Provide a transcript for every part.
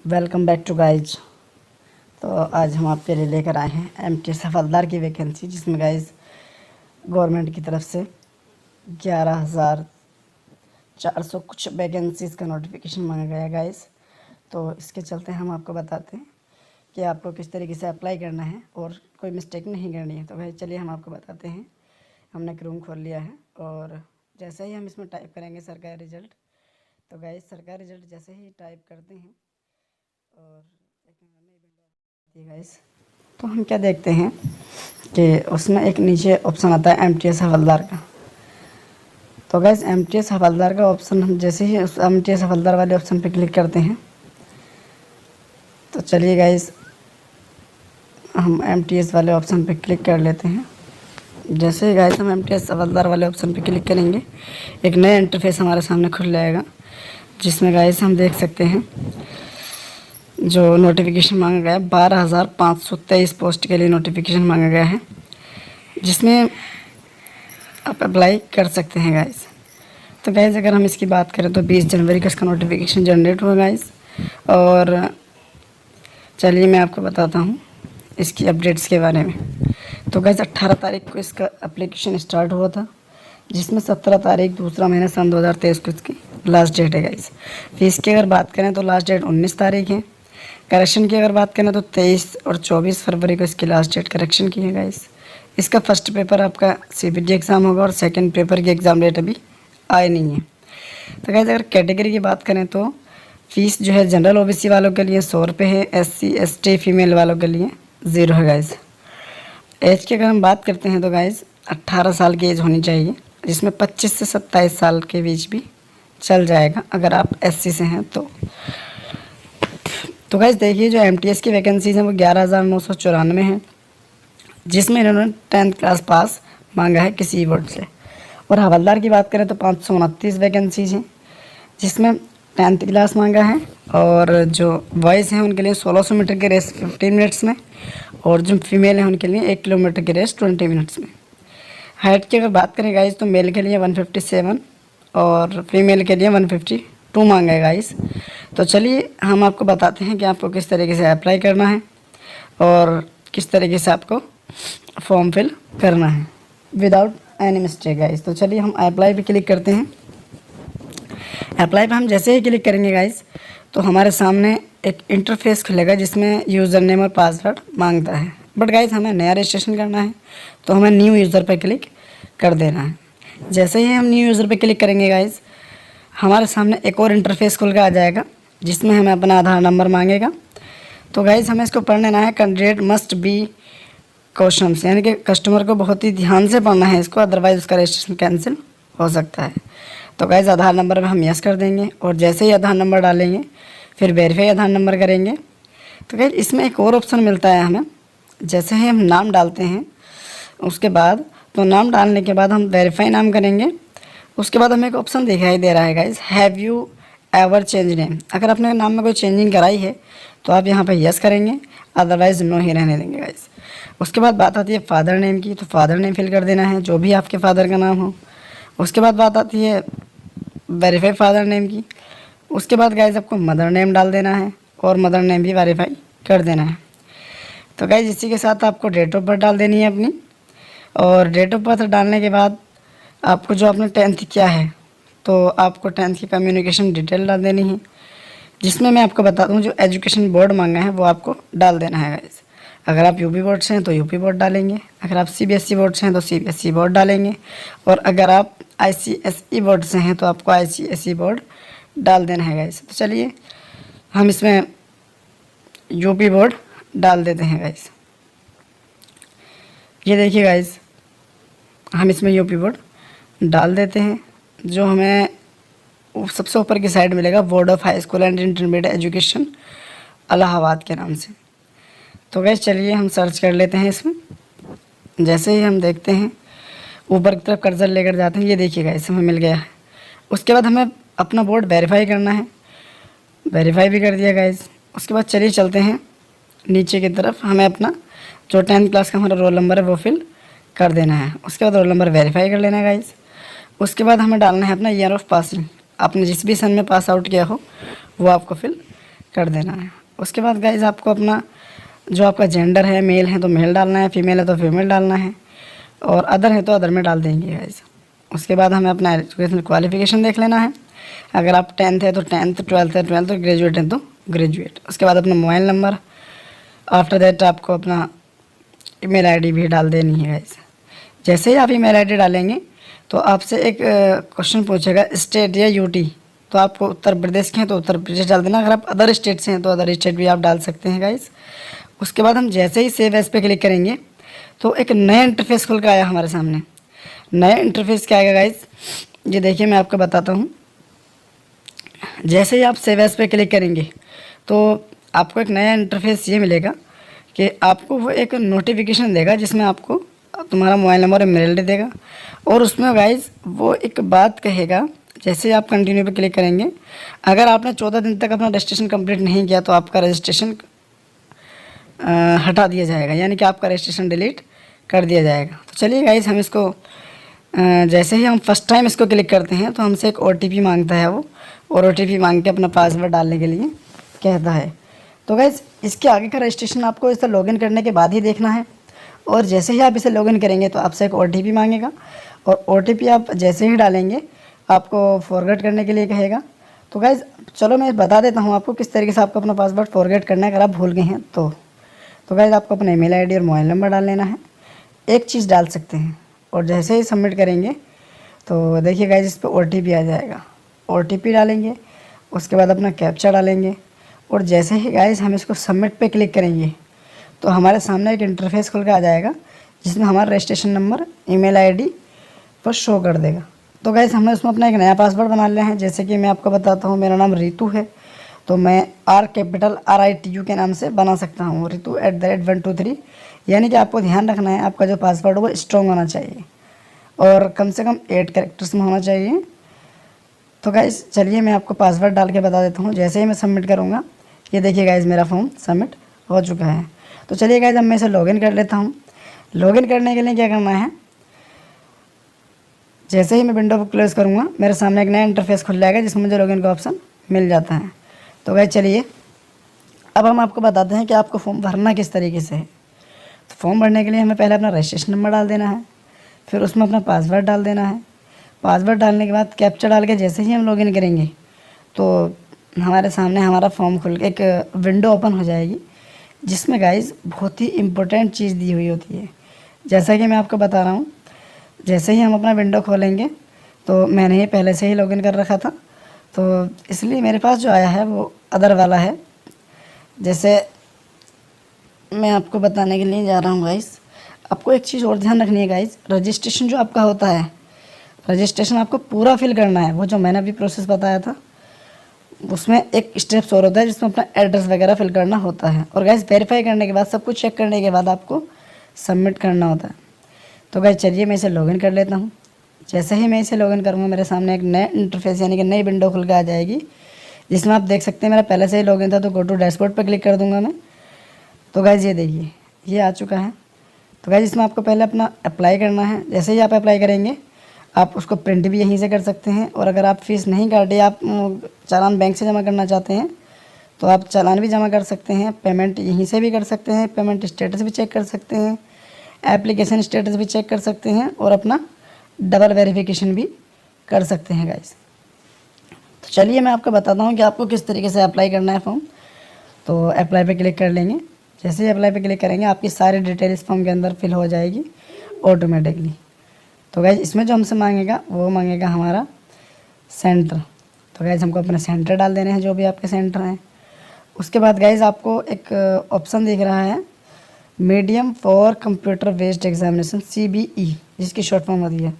Welcome back to guys. तो आज हम आपके लिए लेकर आए हैं एमटीएस हवलदार की वैकेंसी, जिसमें गाइज गवर्नमेंट की तरफ से 11,400 कुछ वैकेंसीज़ का नोटिफिकेशन मांगा गया है गाइज। तो इसके चलते हम आपको बताते हैं कि आपको किस तरीके से अप्लाई करना है और कोई मिस्टेक नहीं करनी है। तो भाई चलिए हम आपको बताते हैं। हमने एक रूम खोल लिया है और जैसे ही हम इसमें टाइप करेंगे सरकारी रिजल्ट, तो गाइज सरकारी रिजल्ट जैसे ही टाइप करते हैं और गाइस, तो हम क्या देखते हैं कि उसमें एक नीचे ऑप्शन आता है एमटीएस हवलदार का। तो गाइस एमटीएस हवलदार का ऑप्शन हम जैसे ही उस एमटीएस हवलदार वाले ऑप्शन पे क्लिक करते हैं, तो चलिए गाइस हम एमटीएस वाले ऑप्शन पे क्लिक कर लेते हैं। जैसे ही गाइस हम एमटीएस हवलदार वाले ऑप्शन पे क्लिक करेंगे, एक नया इंटरफेस हमारे सामने खुल जाएगा, जिसमें गाइस हम देख सकते हैं जो नोटिफिकेशन मांगा गया है 12,523 पोस्ट के लिए नोटिफिकेशन मांगा गया है, जिसमें आप अप्लाई कर सकते हैं गाइस। तो गाइस अगर हम इसकी बात करें तो 20 जनवरी का इसका नोटिफिकेशन जनरेट हुआ गाइस। और चलिए मैं आपको बताता हूँ इसकी अपडेट्स के बारे में। तो गाइस 18 तारीख को इसका एप्लीकेशन स्टार्ट हुआ था, जिसमें 17 तारीख दूसरा महीना सन 2023 को इसकी लास्ट डेट है गाइस। फीस की अगर बात करें तो लास्ट डेट 19 तारीख है। करेक्शन की अगर बात करें तो 23 और 24 फरवरी को इसकी लास्ट डेट करेक्शन की है गाइस। इसका फर्स्ट पेपर आपका सीबीटी एग्ज़ाम होगा और सेकंड पेपर की एग्ज़ाम डेट अभी आई नहीं है। तो गाइस अगर कैटेगरी की बात करें तो फीस जो है जनरल ओबीसी वालों के लिए 100 रुपये है, एससी एसटी फीमेल वालों के लिए 0 है गाइस। एज की अगर हम बात करते हैं तो गाइस 18 साल की एज होनी चाहिए, जिसमें 25 से 27 साल के बीच भी चल जाएगा अगर आप एससी से हैं तो गाइस देखिए जो एमटीएस की वैकेंसीज हैं वो 11,994 हैं, जिसमें इन्होंने 10th क्लास पास मांगा है किसी बोर्ड से। और हवलदार की बात करें तो 529 वैकेंसीज हैं, जिसमें 10th क्लास मांगा है। और जो बॉयज़ हैं उनके लिए 1600 मीटर की रेस 15 मिनट्स में, और जो फीमेल हैं उनके लिए 1 किलोमीटर की रेस 20 मिनट्स में। हाइट की अगर बात करें गाइस तो मेल के लिए 157 और फीमेल के लिए 152 मांगा है गाइस। तो चलिए हम आपको बताते हैं कि आपको किस तरीके से अप्लाई करना है और किस तरीके से आपको फॉर्म फिल करना है विदाउट एनी मिस्टेक गाइस। तो चलिए हम अप्लाई पे क्लिक करते हैं। अप्लाई पे हम जैसे ही क्लिक करेंगे गाइस, तो हमारे सामने एक इंटरफेस खुलेगा जिसमें यूज़र नेम और पासवर्ड मांगता है। बट गाइस हमें नया रजिस्ट्रेशन करना है, तो हमें न्यू यूज़र पर क्लिक कर देना है। जैसे ही हम न्यू यूज़र पर क्लिक करेंगे गाइस, हमारे सामने एक और इंटरफेस खुल के आ जाएगा, जिसमें हमें अपना आधार नंबर मांगेगा। तो गाइस हमें इसको पढ़ लेना है। कैंडिडेट मस्ट बी क्वेश्चंस, यानी कि कस्टमर को बहुत ही ध्यान से पढ़ना है इसको, अदरवाइज़ उसका रजिस्ट्रेशन कैंसिल हो सकता है। तो गाइस आधार नंबर में हम यस कर देंगे और जैसे ही आधार नंबर डालेंगे फिर वेरीफाई आधार नंबर करेंगे। तो गाइस इसमें एक और ऑप्शन मिलता है हमें, जैसे ही हम नाम डालते हैं उसके बाद, तो नाम डालने के बाद हम वेरीफाई नाम करेंगे। उसके बाद हमें एक ऑप्शन दिखाई दे रहा है guys, have you ever change name. अगर आपने नाम में कोई चेंजिंग कराई है तो आप यहाँ पे यस करेंगे, अदरवाइज़ नो ही रहने देंगे गाइस। उसके बाद बात आती है फादर नेम की, तो फादर नेम फिल कर देना है, जो भी आपके फादर का नाम हो। उसके बाद बात आती है वेरीफाई फादर नेम की। उसके बाद गाइस आपको मदर नेम डाल देना है और मदर नेम भी वेरीफाई कर देना है। तो गाइस इसी के साथ आपको डेट ऑफ बर्थ डाल देनी है अपनी, और डेट ऑफ बर्थ डालने के बाद आपको जो आपने 10th किया है तो आपको 10th की कम्युनिकेशन डिटेल डाल देनी है, जिसमें मैं आपको बता दूं जो एजुकेशन बोर्ड मांगा है वो आपको डाल देना है गाइस। अगर आप यूपी बोर्ड से हैं तो यूपी बोर्ड डालेंगे, अगर आप सीबीएसई बोर्ड से हैं तो सीबीएसई बोर्ड डालेंगे, और अगर आप आईसीएसई बोर्ड से हैं तो आपको आईसीएसई बोर्ड डाल देना है गाइस। तो चलिए हम इसमें यूपी बोर्ड डाल देते हैं गाइस। ये देखिए गाइस हम इसमें यूपी बोर्ड डाल देते हैं। जो हमें सबसे ऊपर की साइड मिलेगा board of high school and intermediate education Allahabad के नाम से। तो गाइस चलिए हम सर्च कर लेते हैं इसमें। जैसे ही हम देखते हैं ऊपर की तरफ कर्सर लेकर जाते हैं, ये देखिए गाइस हमें मिल गया है। उसके बाद हमें अपना बोर्ड वेरीफाई करना है, वेरीफाई भी कर दिया गाइस। उसके बाद चलिए चलते हैं नीचे की तरफ, हमें अपना जो 10th क्लास का हमारा रोल नंबर है वो फिल कर देना है। उसके बाद रोल नंबर वेरीफाई कर लेना है गाइस। उसके बाद हमें डालना है अपना ईयर ऑफ पासिंग, आपने जिस भी सन में पास आउट किया हो वो आपको फिल कर देना है। उसके बाद गाइज आपको अपना जो आपका जेंडर है, मेल है तो मेल डालना है, फीमेल है तो फीमेल डालना है, और अदर है तो अदर में डाल देंगे गाइज। उसके बाद हमें अपना एजुकेशनल क्वालिफिकेशन देख लेना है। अगर आप 10th है तो 10th, 12th है 12th, और ग्रेजुएट है तो ग्रेजुएट। उसके बाद अपना मोबाइल नंबर, आफ्टर दैट आपको अपना ईमेल आईडी भी डाल देनी है गाइज। जैसे ही आप ईमेल आईडी डालेंगे तो आपसे एक क्वेश्चन पूछेगा स्टेट या यूटी, तो आपको उत्तर प्रदेश के हैं तो उत्तर प्रदेश डाल देना। अगर आप अदर स्टेट से हैं तो अदर स्टेट भी आप डाल सकते हैं गाइज। उसके बाद हम जैसे ही सेव एज पे क्लिक करेंगे तो एक नया इंटरफेस खुल कर आया हमारे सामने। नया इंटरफेस क्या आएगा गाइज, ये देखिए मैं आपको बताता हूँ। जैसे ही आप सेव एज पे क्लिक करेंगे तो आपको एक नया इंटरफेस ये मिलेगा कि आपको वो एक नोटिफिकेशन देगा जिसमें आपको तुम्हारा मोबाइल नंबर और मेल आईडी देगा, और उसमें गाइज वो एक बात कहेगा। जैसे ही आप कंटिन्यू पे क्लिक करेंगे, अगर आपने 14 दिन तक अपना रजिस्ट्रेशन कंप्लीट नहीं किया तो आपका रजिस्ट्रेशन हटा दिया जाएगा, यानी कि आपका रजिस्ट्रेशन डिलीट कर दिया जाएगा। तो चलिए गाइज हम इसको जैसे ही हम फर्स्ट टाइम इसको क्लिक करते हैं तो हमसे एक OTP मांगता है वो, और OTP मांग के अपना पासवर्ड डालने के लिए कहता है। तो गाइज इसके आगे का रजिस्ट्रेशन आपको इसे लॉगिन करने के बाद ही देखना है, और जैसे ही आप इसे लॉगिन करेंगे तो आपसे एक OTP मांगेगा, और OTP आप जैसे ही डालेंगे आपको फॉरगेट करने के लिए कहेगा। तो गाइज चलो मैं बता देता हूँ आपको किस तरीके से आपको अपना पासवर्ड फॉरगेट करना है अगर आप भूल गए हैं तो गाइज आपको अपना ईमेल आईडी और मोबाइल नंबर डाल लेना है। एक चीज़ डाल सकते हैं, और जैसे ही सबमिट करेंगे तो देखिए गाइज इस पर OTP आ जाएगा। OTP डालेंगे, उसके बाद अपना कैप्चा डालेंगे, और जैसे ही गाइज हम इसको सबमिट पे क्लिक करेंगे तो हमारे सामने एक इंटरफेस खुल के आ जाएगा जिसमें हमारा रजिस्ट्रेशन नंबर, ईमेल आईडी पर शो कर देगा। तो गाइज हमने उसमें अपना एक नया पासवर्ड बना लिया है। जैसे कि मैं आपको बताता हूँ, मेरा नाम रितु है तो मैं RITU के नाम से बना सकता हूँ, ritu@123। यानी कि आपको ध्यान रखना है आपका जो पासवर्ड वो स्ट्रॉन्ग होना चाहिए और कम से कम 8 कैरेक्टर्स में होना चाहिए। तो गाइज चलिए मैं आपको पासवर्ड डाल के बता देता हूँ। जैसे ही मैं सबमिट करूँगा, ये देखिए गाइज मेरा फॉर्म सबमिट हो चुका है। तो चलिए गाइज अब मैं इसे लॉगिन कर लेता हूँ। लॉगिन करने के लिए क्या करना है, जैसे ही मैं विंडो को क्लोज करूँगा मेरे सामने एक नया इंटरफेस खुल जाएगा जिसमें मुझे लॉगिन का ऑप्शन मिल जाता है। तो गाइज चलिए अब हम आपको बताते हैं कि आपको फॉर्म भरना किस तरीके से है। तो फॉर्म भरने के लिए हमें पहले अपना रजिस्ट्रेशन नंबर डाल देना है, फिर उसमें अपना पासवर्ड डाल देना है। पासवर्ड डालने के बाद कैप्चा डाल के जैसे ही हम लॉगिन करेंगे तो हमारे सामने हमारा फॉर्म खुल के एक विंडो ओपन हो जाएगी जिसमें गाइज बहुत ही इम्पोर्टेंट चीज़ दी हुई होती है। जैसा कि मैं आपको बता रहा हूँ, जैसे ही हम अपना विंडो खोलेंगे तो मैंने ये पहले से ही लॉगिन कर रखा था तो इसलिए मेरे पास जो आया है वो अदर वाला है। जैसे मैं आपको बताने के लिए जा रहा हूँ गाइज, आपको एक चीज़ और ध्यान रखनी है गाइज, रजिस्ट्रेशन जो आपका होता है, रजिस्ट्रेशन आपको पूरा फिल करना है। वो जो मैंने अभी प्रोसेस बताया था उसमें एक स्टेप्स और होता है जिसमें अपना एड्रेस वगैरह फिल करना होता है, और गाइज वेरीफाई करने के बाद सब कुछ चेक करने के बाद आपको सबमिट करना होता है। तो गाइज चलिए मैं इसे लॉगिन कर लेता हूँ। जैसे ही मैं इसे लॉगिन करूँगा मेरे सामने एक नया इंटरफेस यानी कि नई विंडो खुल के आ जाएगी जिसमें आप देख सकते हैं मेरा पहले से ही लॉगिन था। तो गो टू डैशबोर्ड पर क्लिक कर दूँगा मैं। तो गाइज ये देखिए ये आ चुका है। तो गाइज इसमें आपको पहले अपना अप्लाई करना है। जैसे ही आप अप्लाई करेंगे आप उसको प्रिंट भी यहीं से कर सकते हैं, और अगर आप फीस नहीं काटे, आप चालान बैंक से जमा करना चाहते हैं तो आप चालान भी जमा कर सकते हैं, पेमेंट यहीं से भी कर सकते हैं, पेमेंट स्टेटस भी चेक कर सकते हैं, एप्लीकेशन स्टेटस भी चेक कर सकते हैं, और अपना डबल वेरिफिकेशन भी कर सकते हैं गाइस। तो चलिए मैं आपको बताता हूँ कि आपको किस तरीके से अप्लाई करना है फॉर्म। तो अप्लाई पे क्लिक कर लेंगे। जैसे ही अप्लाई पे क्लिक करेंगे आपकी सारी डिटेल इस फॉर्म के अंदर फिल हो जाएगी ऑटोमेटिकली। तो गाइज इसमें जो हमसे मांगेगा वो मांगेगा हमारा सेंटर। तो गाइज हमको अपने सेंटर डाल देने हैं जो भी आपके सेंटर हैं। उसके बाद गाइज आपको एक ऑप्शन दिख रहा है medium for computer based examination CBE, जिसकी शॉर्ट फॉर्म होती है।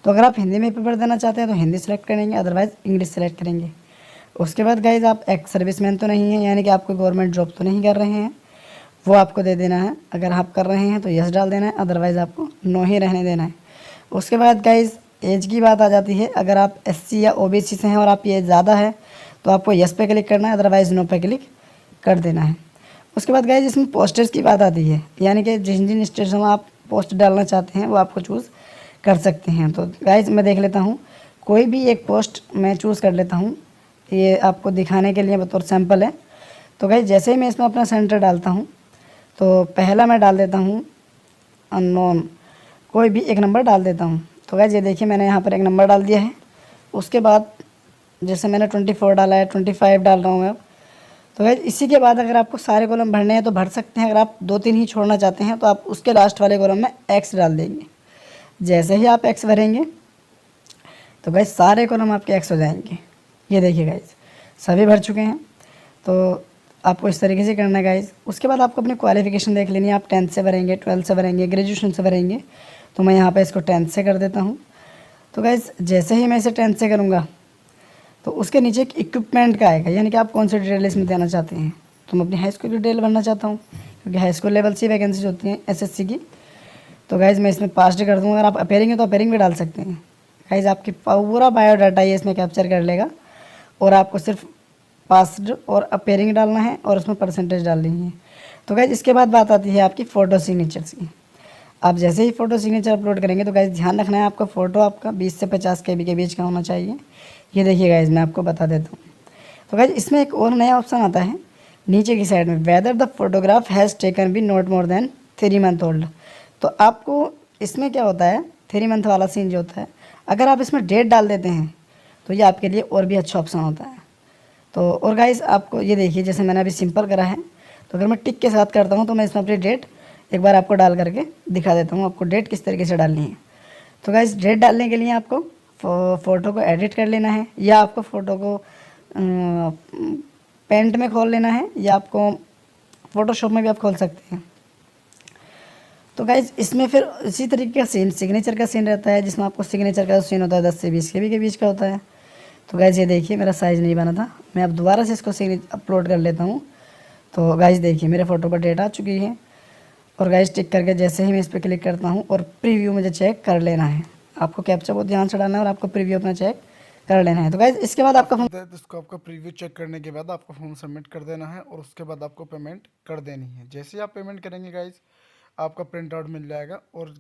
तो अगर आप हिंदी में पेपर देना चाहते हैं तो हिंदी सेलेक्ट करेंगे, अदरवाइज़ इंग्लिश सेलेक्ट करेंगे। उसके बाद गाइज आप एक्स सर्विसमैन तो नहीं है, यानी कि आपको गवर्नमेंट जॉब तो नहीं कर रहे हैं, वो आपको दे देना है। अगर आप कर रहे हैं तो यस डाल देना है, अदरवाइज़ आपको नो ही रहने देना है। उसके बाद गाइज एज की बात आ जाती है। अगर आप SC या OBC से हैं और आपकी एज ज़्यादा है तो आपको यस पे क्लिक करना है, अदरवाइज़ नो पे क्लिक कर देना है। उसके बाद गाइज इसमें पोस्टर्स की बात आती है, यानी कि जिन जिन स्टेट्स में आप पोस्ट डालना चाहते हैं वो आपको चूज़ कर सकते हैं। तो गाइज मैं देख लेता हूँ, कोई भी एक पोस्ट मैं चूज़ कर लेता हूँ, ये आपको दिखाने के लिए बतौर सैंपल है। तो गाइस जैसे ही मैं इसमें अपना सेंटर डालता हूँ तो पहला मैं डाल देता हूँ अननोन, कोई भी एक नंबर डाल देता हूँ। तो गाइस ये देखिए मैंने यहाँ पर एक नंबर डाल दिया है। उसके बाद जैसे मैंने 24 डाला है, 25 डाल रहा हूँ मैं अब। तो गाइस इसी के बाद अगर आपको सारे कॉलम भरने हैं तो भर सकते हैं। अगर आप 2-3 ही छोड़ना चाहते हैं तो आप उसके लास्ट वाले कॉलम में एक्स डाल देंगे। जैसे ही आप एक्स भरेंगे तो गाइस सारे कॉलम आपके एक्स हो जाएंगे। ये देखिए गाइस सभी भर चुके हैं। तो आपको इस तरीके से करना है गाइस। उसके बाद आपको अपनी क्वालिफिकेशन देख लेनी है, आप 10th से भरेंगे, 12th से भरेंगे, ग्रेजुएशन से भरेंगे। तो मैं यहाँ पे इसको 10th से कर देता हूँ। तो गाइस जैसे ही मैं इसे 10th से करूँगा तो उसके नीचे एक इक्विपमेंट का आएगा, यानी कि आप कौन सी डिटेल इसमें देना चाहते हैं। तो मैं अपनी हाई स्कूल की डिटेल भरना चाहता हूँ क्योंकि हाई स्कूल लेवल से वैकेंसीज होती हैं एसएससी की। तो गाइस मैं इसमें पास्ड कर दूँगा। अगर आप अपेयरिंग है तो अपेयरिंग भी डाल सकते हैं। गाइस आपकी पूरा बायोडाटा ये इसमें कैप्चर कर लेगा और आपको सिर्फ पास्ड और अपेयरिंग डालना है और उसमें परसेंटेज डालनी है। तो गाइस इसके बाद बात आती है आपकी फ़ोटो सिग्नेचर्स की। आप जैसे ही फ़ोटो सिग्नेचर अपलोड करेंगे तो गाइस ध्यान रखना है आपका फ़ोटो आपका 20 से 50 KB के बीच का होना चाहिए। ये देखिए गाइस मैं आपको बता देता हूँ। तो गाइस इसमें एक और नया ऑप्शन आता है नीचे की साइड में, whether the photograph has taken be not more than 3 month old. तो आपको इसमें क्या होता है, 3 मंथ वाला सीन जो होता है, अगर आप इसमें डेट डाल देते हैं तो ये आपके लिए और भी अच्छा ऑप्शन होता है। तो और गाइस आपको ये देखिए जैसे मैंने अभी सिंपल करा है, तो अगर मैं टिक के साथ करता हूँ तो मैं इसमें अपनी डेट एक बार आपको डाल करके दिखा देता हूँ आपको डेट किस तरीके से डालनी है। तो गाइस डेट डालने के लिए आपको फ़ोटो को एडिट कर लेना है या आपको फ़ोटो को पेंट में खोल लेना है या आपको फ़ोटोशॉप में भी आप खोल सकते हैं। तो गाइज इसमें फिर इसी तरीके का सीन सिग्नेचर का सीन रहता है जिसमें आपको सिग्नेचर का सीन होता है 10 से 20 KB के बीच का होता है। तो गाइज ये देखिए मेरा साइज़ नहीं बना था, मैं अब दोबारा से इसको अपलोड कर लेता हूँ। तो गाइज देखिए मेरे फ़ोटो पर डेट आ चुकी है और गाइज टिक करके जैसे ही मैं इस पर क्लिक करता हूँ और प्रीव्यू मुझे चेक कर लेना है। आपको कैप्चा बहुत ध्यान से डालना है और आपको प्रीव्यू अपना चेक कर लेना है। तो गाइज इसके बाद आपका इसको आपका प्रीव्यू चेक करने के बाद आपको फॉर्म सबमिट कर देना है और उसके बाद आपको पेमेंट कर देनी है। जैसे ही आप पेमेंट करेंगे गाइज आपका प्रिंट आउट मिल जाएगा और